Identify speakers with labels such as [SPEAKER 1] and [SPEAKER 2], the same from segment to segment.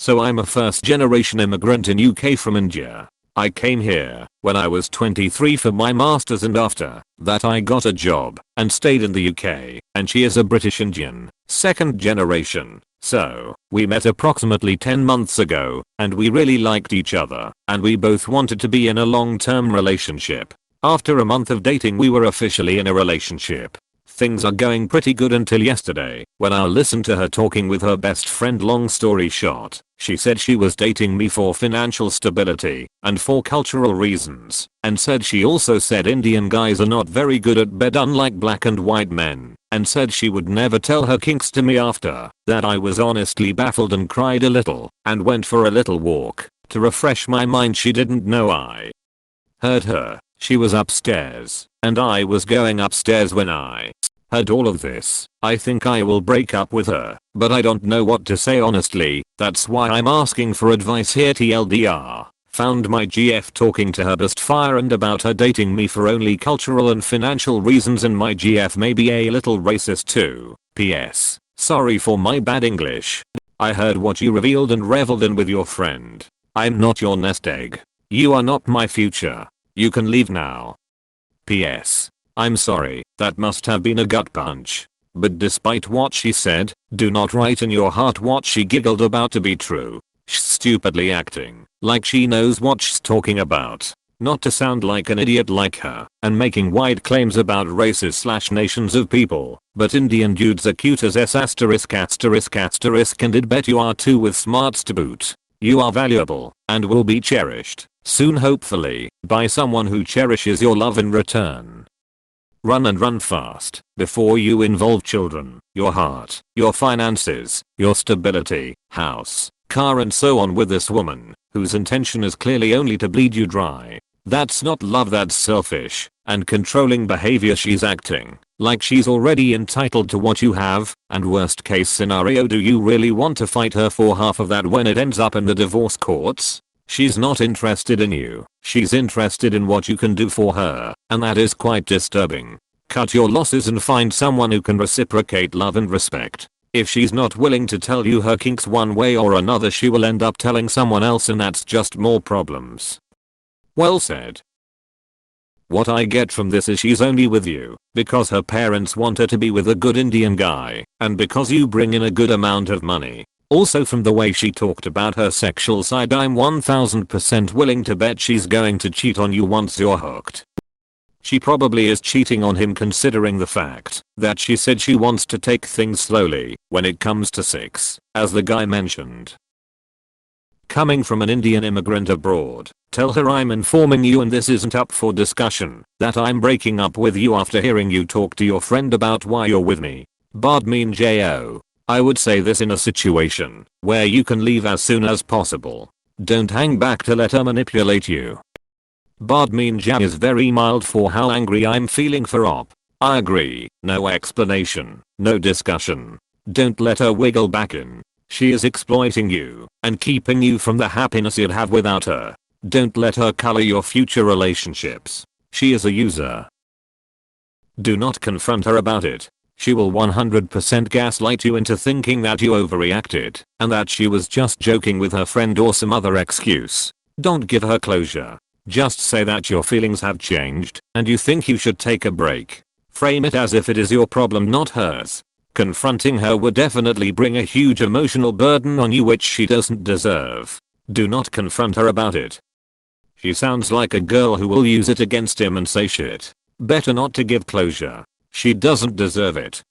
[SPEAKER 1] So I'm a first generation immigrant in UK from India. I came here when I was 23 for my masters, and after that I got a job and stayed in the UK, and she is a British Indian, second generation. So, we met approximately 10 months ago, and we really liked each other, and we both wanted to be in a long-term relationship. After a month of dating we were officially in a relationship. Things are going pretty good until yesterday, when I listened to her talking with her best friend. Long story short, she said she was dating me for financial stability and for cultural reasons, and said she also said Indian guys are not very good at bed unlike black and white men, and said she would never tell her kinks to me. After that I was honestly baffled and cried a little and went for a little walk to refresh my mind. She didn't know I heard her. She was upstairs, and I was going upstairs when I heard all of this. I think I will break up with her, but I don't know what to say honestly. That's why I'm asking for advice here. TLDR. Found my GF talking to her best friend about her dating me for only cultural and financial reasons, and my GF may be a little racist too. PS. Sorry for my bad English. I heard what you revealed and reveled in with your friend. I'm not your nest egg. You are not my future. You can leave now. PS. I'm sorry, that must have been a gut punch. But despite what she said, do not write in your heart what she giggled about to be true. She's stupidly acting like she knows what she's talking about. Not to sound like an idiot like her and making wide claims about races/nations of people, but Indian dudes are cute as s asterisk asterisk asterisk, and it bet you are too with smarts to boot. You are valuable and will be cherished soon, hopefully, by someone who cherishes your love in return. Run and run fast before you involve children, your heart, your finances, your stability, house, car and so on with this woman whose intention is clearly only to bleed you dry. That's not love, that's selfish and controlling behavior. She's acting like she's already entitled to what you have, and worst case scenario, do you really want to fight her for half of that when it ends up in the divorce courts? She's not interested in you, she's interested in what you can do for her, and that is quite disturbing. Cut your losses and find someone who can reciprocate love and respect. If she's not willing to tell you her kinks one way or another, she will end up telling someone else, and that's just more problems. Well said. What I get from this is she's only with you because her parents want her to be with a good Indian guy, and because you bring in a good amount of money. Also, from the way she talked about her sexual side, I'm 1000% willing to bet she's going to cheat on you once you're hooked. She probably is cheating on him, considering the fact that she said she wants to take things slowly when it comes to sex, as the guy mentioned. Coming from an Indian immigrant abroad, tell her I'm informing you, and this isn't up for discussion, that I'm breaking up with you after hearing you talk to your friend about why you're with me. Bad mean Jo. I would say this in a situation where you can leave as soon as possible. Don't hang back to let her manipulate you. Bad mean Jab is very mild for how angry I'm feeling for Op. I agree, no explanation, no discussion. Don't let her wiggle back in. She is exploiting you and keeping you from the happiness you'd have without her. Don't let her color your future relationships. She is a user. Do not confront her about it. She will 100% gaslight you into thinking that you overreacted and that she was just joking with her friend or some other excuse. Don't give her closure. Just say that your feelings have changed and you think you should take a break. Frame it as if it is your problem, not hers. Confronting her would definitely bring a huge emotional burden on you, which she doesn't deserve. Do not confront her about it. She sounds like a girl who will use it against him and say shit. Better not to give closure. She doesn't deserve it.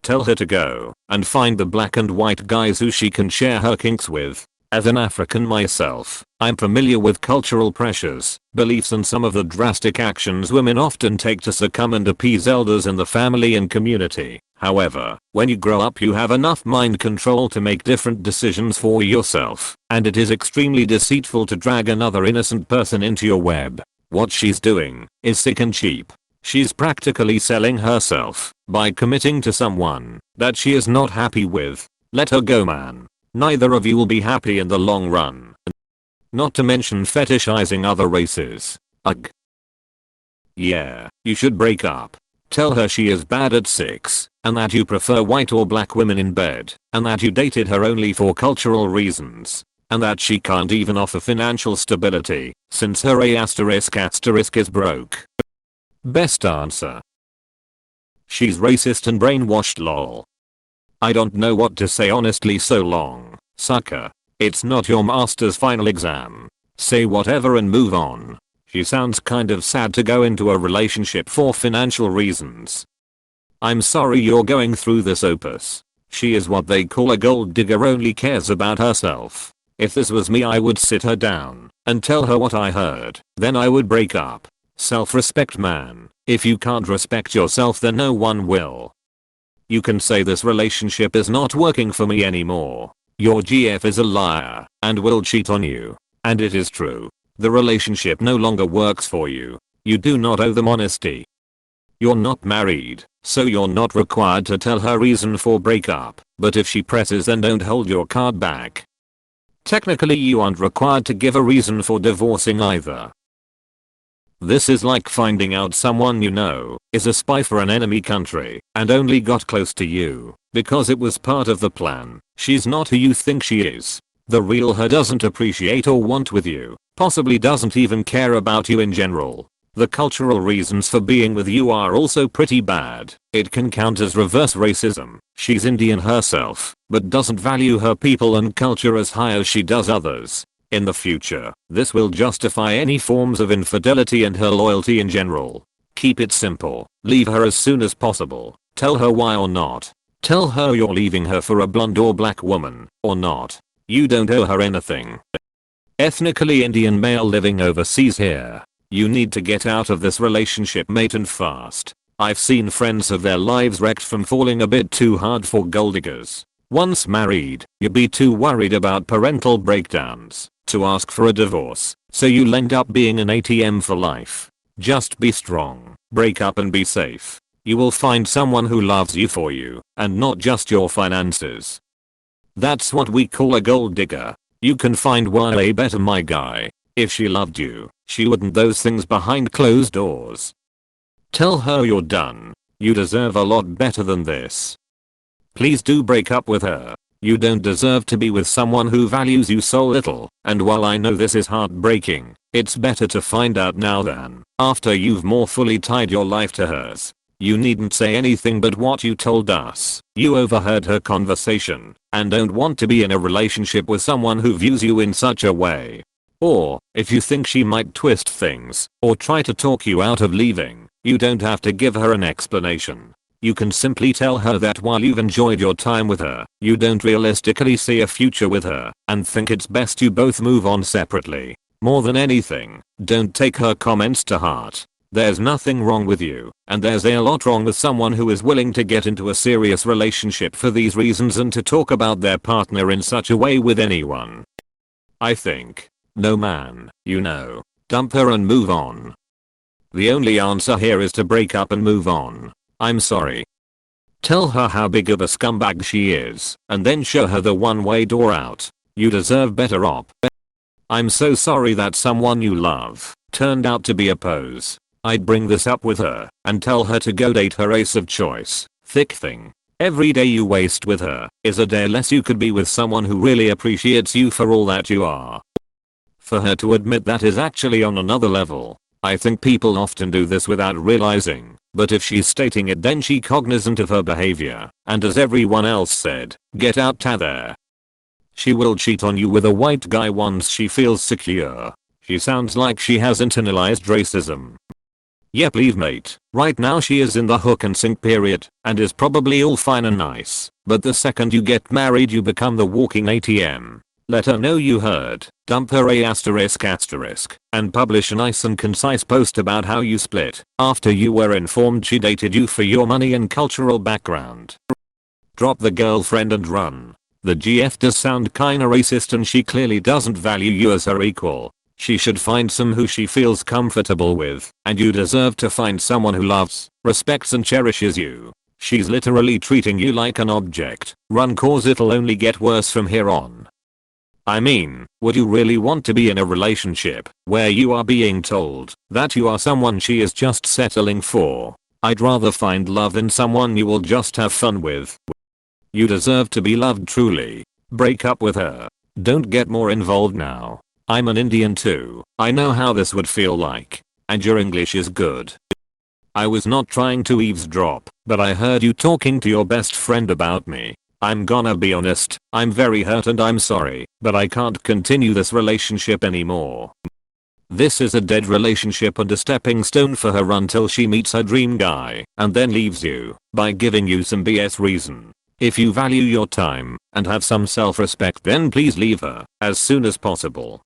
[SPEAKER 1] Tell her to go and find the black and white guys who she can share her kinks with. As an African myself, I'm familiar with cultural pressures, beliefs and some of the drastic actions women often take to succumb and appease elders in the family and community. However, when you grow up you have enough mind control to make different decisions for yourself, and it is extremely deceitful to drag another innocent person into your web. What she's doing is sick and cheap. She's practically selling herself by committing to someone that she is not happy with. Let her go, man. Neither of you will be happy in the long run. Not to mention fetishizing other races. Ugh. Yeah, you should break up. Tell her she is bad at sex and that you prefer white or black women in bed, and that you dated her only for cultural reasons, and that she can't even offer financial stability since her A** is broke. Best answer. She's racist and brainwashed lol. I don't know what to say honestly, so long, sucker. It's not your master's final exam. Say whatever and move on. She sounds kind of sad to go into a relationship for financial reasons. I'm sorry you're going through this, Opus. She is what they call a gold digger, only cares about herself. If this was me, I would sit her down and tell her what I heard. Then I would break up. Self-respect, man. If you can't respect yourself, then no one will. You can say this relationship is not working for me anymore. Your GF is a liar and will cheat on you. And it is true. The relationship no longer works for you. You do not owe them honesty. You're not married, so you're not required to tell her reason for breakup, but if she presses, then don't hold your card back. Technically you aren't required to give a reason for divorcing either. This is like finding out someone you know is a spy for an enemy country and only got close to you because it was part of the plan. She's not who you think she is. The real her doesn't appreciate or want with you, possibly doesn't even care about you in general. The cultural reasons for being with you are also pretty bad. It can count as reverse racism. She's Indian herself, but doesn't value her people and culture as high as she does others. In the future, this will justify any forms of infidelity and her loyalty in general. Keep it simple. Leave her as soon as possible. Tell her why or not. Tell her you're leaving her for a blonde or black woman, or not. You don't owe her anything. Ethnically Indian male living overseas here. You need to get out of this relationship, mate, and fast. I've seen friends have their lives wrecked from falling a bit too hard for gold diggers. Once married, you'd be too worried about parental breakdowns to ask for a divorce, so you'll end up being an ATM for life. Just be strong, break up and be safe. You will find someone who loves you for you, and not just your finances. That's what we call a gold digger. You can find one way better, my guy. If she loved you, she wouldn't those things behind closed doors. Tell her you're done. You deserve a lot better than this. Please do break up with her. You don't deserve to be with someone who values you so little, and while I know this is heartbreaking, it's better to find out now than after you've more fully tied your life to hers. You needn't say anything but what you told us. You overheard her conversation and don't want to be in a relationship with someone who views you in such a way. Or, if you think she might twist things or try to talk you out of leaving, you don't have to give her an explanation. You can simply tell her that while you've enjoyed your time with her, you don't realistically see a future with her and think it's best you both move on separately. More than anything, don't take her comments to heart. There's nothing wrong with you, and there's a lot wrong with someone who is willing to get into a serious relationship for these reasons and to talk about their partner in such a way with anyone. I think. No, man, you know, dump her and move on. The only answer here is to break up and move on. I'm sorry. Tell her how big of a scumbag she is, and then show her the one-way door out. You deserve better op. I'm so sorry that someone you love turned out to be a pose. I'd bring this up with her and tell her to go date her ace of choice. Thick thing. Every day you waste with her is a day less you could be with someone who really appreciates you for all that you are. For her to admit that is actually on another level. I think people often do this without realizing, but if she's stating it, then she's cognizant of her behavior, and as everyone else said, get out there. She will cheat on you with a white guy once she feels secure. She sounds like she has internalized racism. Yep, leave, mate. Right now she is in the hook and sink period and is probably all fine and nice, but the second you get married you become the walking ATM. Let her know you heard, dump her ****, and publish a nice and concise post about how you split after you were informed she dated you for your money and cultural background. Drop the girlfriend and run. The GF does sound kinda racist and she clearly doesn't value you as her equal. She should find some who she feels comfortable with, and you deserve to find someone who loves, respects and cherishes you. She's literally treating you like an object. Run, cause it'll only get worse from here on. I mean, would you really want to be in a relationship where you are being told that you are someone she is just settling for? I'd rather find love in someone you will just have fun with. You deserve to be loved truly. Break up with her. Don't get more involved now. I'm an Indian too. I know how this would feel like. And your English is good. I was not trying to eavesdrop, but I heard you talking to your best friend about me. I'm gonna be honest, I'm very hurt and I'm sorry, but I can't continue this relationship anymore. This is a dead relationship and a stepping stone for her until she meets her dream guy and then leaves you by giving you some BS reason. If you value your time and have some self-respect, then please leave her as soon as possible.